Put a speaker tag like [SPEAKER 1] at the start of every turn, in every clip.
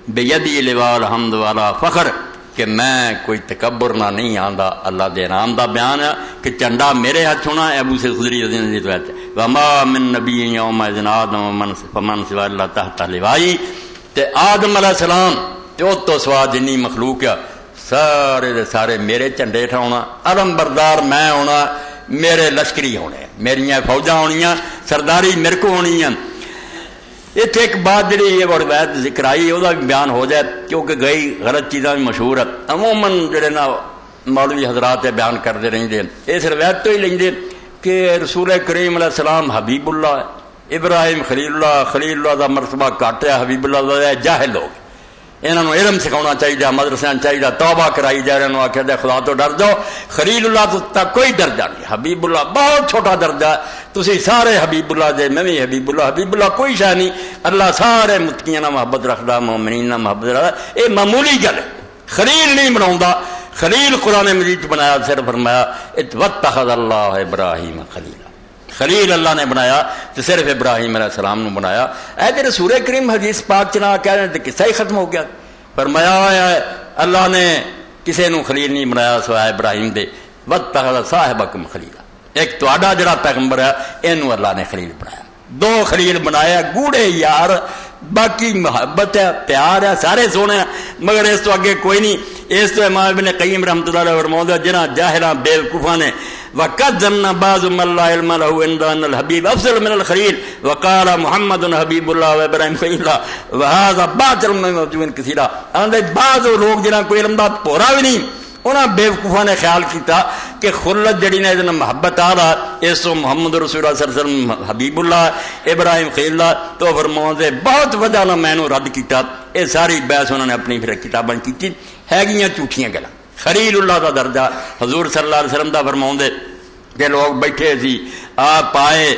[SPEAKER 1] بیدی لواء الحمد والا فخر کہ میں کوئی تکبر نہ نہیں آندا اللہ دے نام دا بیان ہے کہ چنڈا میرے ہاتھ ہونا ہے. ابو سعید خدری رضی اللہ عنہ ہے وما من نبی یوم اذن آدم فمن سوا اللہ تحت لوائی. تے آدم علیہ السلام تے تو سوا جنی مخلوق ہے سارے دے سارے میرے جھنڈے ٹھاؤنا علم بردار میں ہونا میرے لشکری ہونے میریاں فوجاں ہونیاں سرداری میرے کو ہونی ہیں. اتنے ایک بات جی یہ روایت ذکر آئی وہ بھی بیان ہو جائے کیونکہ گئی غلط چیزاں بھی مشہور ہے. عموماً جڑے نا مولوی حضرات بیان کرتے رہتے اس روایت تو ہی لیں کہ رسول کریم علیہ السلام حبیب اللہ ہے ابراہیم خلیل اللہ دا مرتبہ گھٹ ہے حبیب اللہ دا جاہل لوگ انہوں علم سکھانا چاہیے مدرسے چاہیے توبہ کرائی جائے انہوں آخر دے خدا تو ڈر جاؤ. خلیل اللہ تو تک کوئی درجہ نہیں حبیب اللہ بہت چھوٹا درجہ ہے. تسی سارے حبیب اللہ جے میں بھی حبیب اللہ کوئی شاہ نہیں. اللہ سارے متقیاں محبت رکھدا مومنین محبت رکھدا یہ معمولی گل ہے. خلیل نہیں بناؤں خلیل قرآن مجید بنایا صرف فرمایا واتخذ اللہ ابراہیم خلیلا خلیل اللہ نے بنایا تو صرف ابراہیم علیہ السلام نے بنایا. اے کہ رسول کریم حدیث پاک چنا کہہ رہے ہیں قصہ ہی ختم ہو گیا. فرمایا اللہ نے کسی نو خلیل نہیں بنایا سوائے ابراہیم دے. واتخذ صاحبکم خلیلا ایک تہاڈا جڑا پیغمبر ہے اینو اللہ نے خلیل بنایا. دو خلیل بنایا گوڑے یار باقی محبت ہے پیار ہے سارے سونے ہیں مگر اس تو اگے کوئی نہیں. اس تو امام ابن قیم رحمۃ اللہ علیہ فرماؤں جنہ جاہلاں بے وقوفاں نے وقد ظن بعض من لا علم له عند ان الحبيب افضل من الخليل وقال محمد حبيب الله وابراهيم خليل الله وهذا باطل من موجود كثيرا. اندے بعض لوگ جنہاں کوئی علم دا پورا بھی نہیں انہاں بے وقوفاں نے خیال کیتا کہ خلت جڑی نے جن محبت آ رہا اس تو محمد رسول اللہ صلی اللہ علیہ وسلم حبیب اللہ ابراہیم خلیل اللہ تو فرماؤں دے بہت وجہ نہ میں نو رد کیتا. یہ ساری بحث انہوں نے اپنی پھر کتاباں کی ہے گیاں جھوٹیاں گلاں. خلیل اللہ دا درجہ حضور صلی اللہ علیہ وسلم دا فرماؤں دے کہ لوگ بیٹھے سی آپ آئے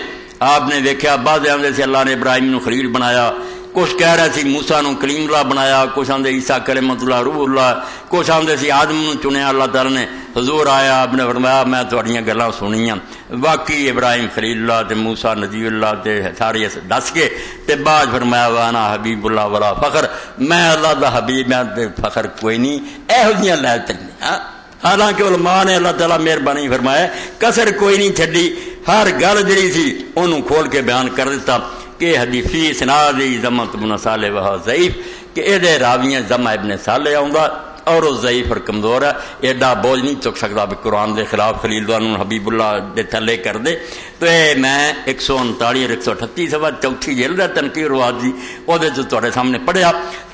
[SPEAKER 1] آپ نے دیکھا بعض آدھے سے اللہ نے ابراہیم نو خلیل بنایا کچھ کہہ رہے سی موسیٰ نو کلیم اللہ بنایا کچھ آدھے عیسیٰ کلمۃ اللہ روح اللہ کچھ آدھے سی آدم نو چنیا اللہ تعالیٰ نے. حضور آیا آپ نے فرمایا میں تھوڑیاں گلاں سنیاں واقعی ابراہیم خلیل اللہ تے موسیٰ نبی اللہ تے سارے دس کے تے بعد فرمایا وانا حبیب اللہ ولا فخر میں اللہ دا حبیب میں تے فخر کوئی نہیں. ایہو جیاں لے چلیں حالانکہ علماء نے اللہ تعالیٰ مہربانی فرمایا کسر کوئی نہیں چھڈی ہر گل جڑی سی انہوں کھول کے بیان کر دیتا کہ حدیثی سنادی ضمت ابن صالح وہا ضعیف کہ اے راویاں ضمہ ابن صالح آؤں اور وہ ضعیف اور کمزور ہے. ایڈا بوجھ نہیں چک سکتا بھی قرآن دے خلاف خلیل اللہ حبیب اللہ دے تھلے کر دے. تو اے میں 139 اور 138 صفحہ چوتھی جلد ہے تنقید رواد دی وہ سامنے پڑھیا تو